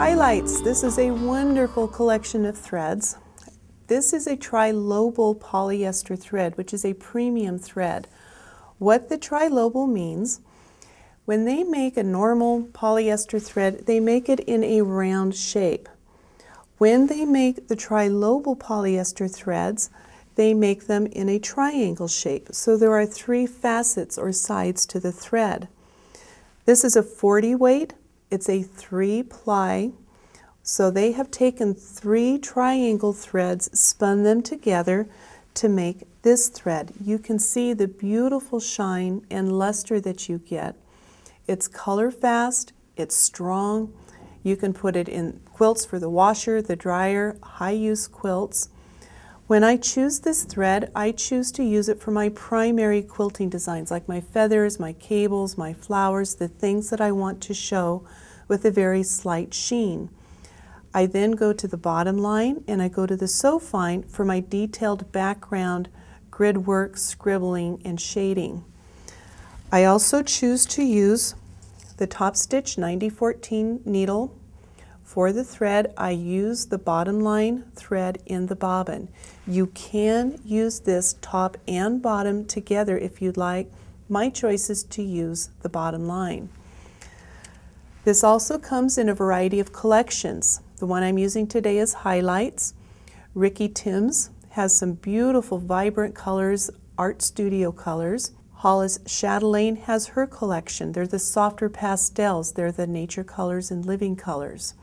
Highlights. This is a wonderful collection of threads. This is a trilobal polyester thread, which is a premium thread. What the trilobal means, when they make a normal polyester thread, they make it in a round shape. When they make the trilobal polyester threads, they make them in a triangle shape. So there are 3 facets or sides to the thread. This is a 40 weight. It's a 3-ply. So they have taken 3 triangle threads, spun them together to make this thread. You can see the beautiful shine and luster that you get. It's color fast, it's strong. You can put it in quilts for the washer, the dryer, high-use quilts. When I choose this thread, I choose to use it for my primary quilting designs, like my feathers, my cables, my flowers, the things that I want to show with a very slight sheen. I then go to the bottom line and I go to the Sew Fine for my detailed background, grid work, scribbling, and shading. I also choose to use the Top Stitch 9014 needle. For the thread, I use the bottom line thread in the bobbin. You can use this top and bottom together if you'd like. My choice is to use the bottom line. This also comes in a variety of collections. The one I'm using today is Highlights. Ricky Timms has some beautiful vibrant colors, Art Studio colors. Hollis Chatelaine has her collection. They're the softer pastels. They're the nature colors and living colors.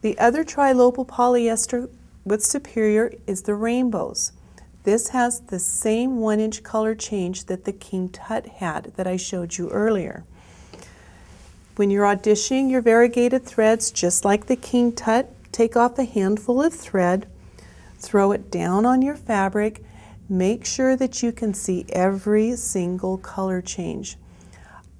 The other trilobal polyester with Superior is the Rainbows. This has the same 1-inch color change that the King Tut had that I showed you earlier. When you're auditioning your variegated threads, just like the King Tut, take off a handful of thread, throw it down on your fabric, make sure that you can see every single color change.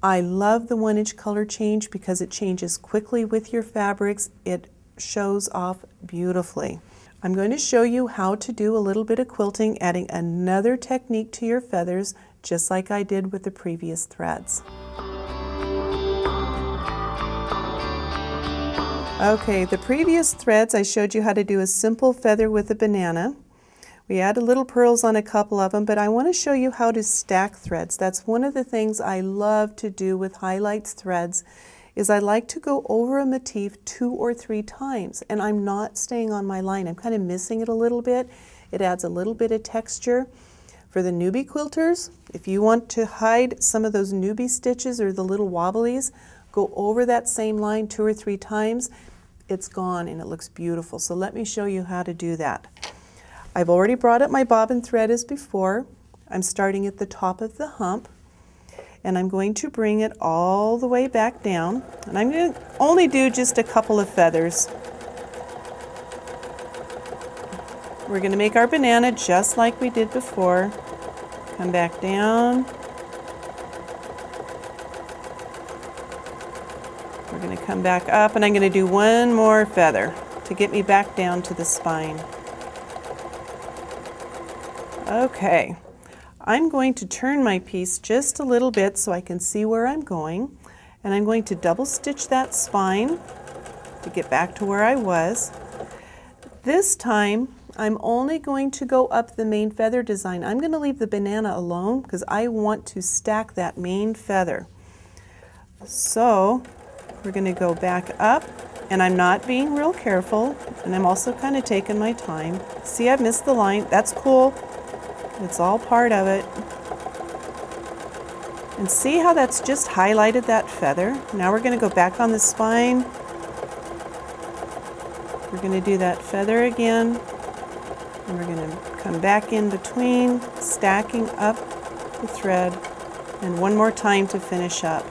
I love the 1-inch color change because it changes quickly with your fabrics. It shows off beautifully. I'm going to show you how to do a little bit of quilting, adding another technique to your feathers, just like I did with the previous threads. Okay, the previous threads I showed you how to do a simple feather with a banana. We added little pearls on a couple of them, but I want to show you how to stack threads. That's one of the things I love to do with Highlights threads, is I like to go over a motif 2 or 3 times, and I'm not staying on my line. I'm kind of missing it a little bit. It adds a little bit of texture. For the newbie quilters, if you want to hide some of those newbie stitches or the little wobblies, go over that same line 2 or 3 times. It's gone and it looks beautiful. So let me show you how to do that. I've already brought up my bobbin thread as before. I'm starting at the top of the hump, and I'm going to bring it all the way back down. And I'm going to only do just a couple of feathers. We're going to make our banana just like we did before. Come back down. We're going to come back up, and I'm going to do one more feather to get me back down to the spine. Okay. I'm going to turn my piece just a little bit so I can see where I'm going, and I'm going to double stitch that spine to get back to where I was. This time I'm only going to go up the main feather design. I'm going to leave the banana alone because I want to stack that main feather. So we're going to go back up, and I'm not being real careful, and I'm also kind of taking my time. See, I've missed the line. That's cool. It's all part of it. And see how that's just highlighted that feather? Now we're going to go back on the spine. We're going to do that feather again. And we're going to come back in between, stacking up the thread. And one more time to finish up.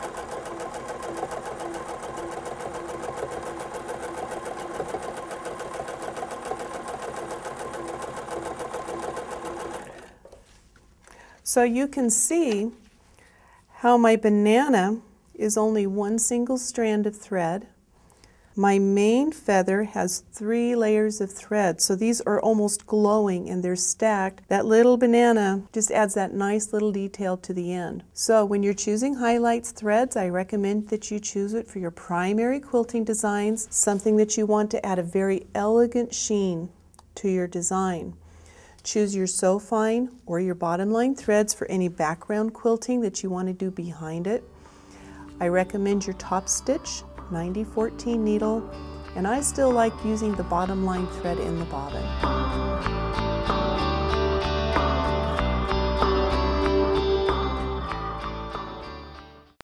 So you can see how my banana is only one single strand of thread. My main feather has 3 layers of thread, so these are almost glowing and they're stacked. That little banana just adds that nice little detail to the end. So when you're choosing highlights threads, I recommend that you choose it for your primary quilting designs, something that you want to add a very elegant sheen to your design. Choose your sew fine or your bottom line threads for any background quilting that you want to do behind it. I recommend your top stitch 9014 needle, and I still like using the bottom line thread in the bobbin.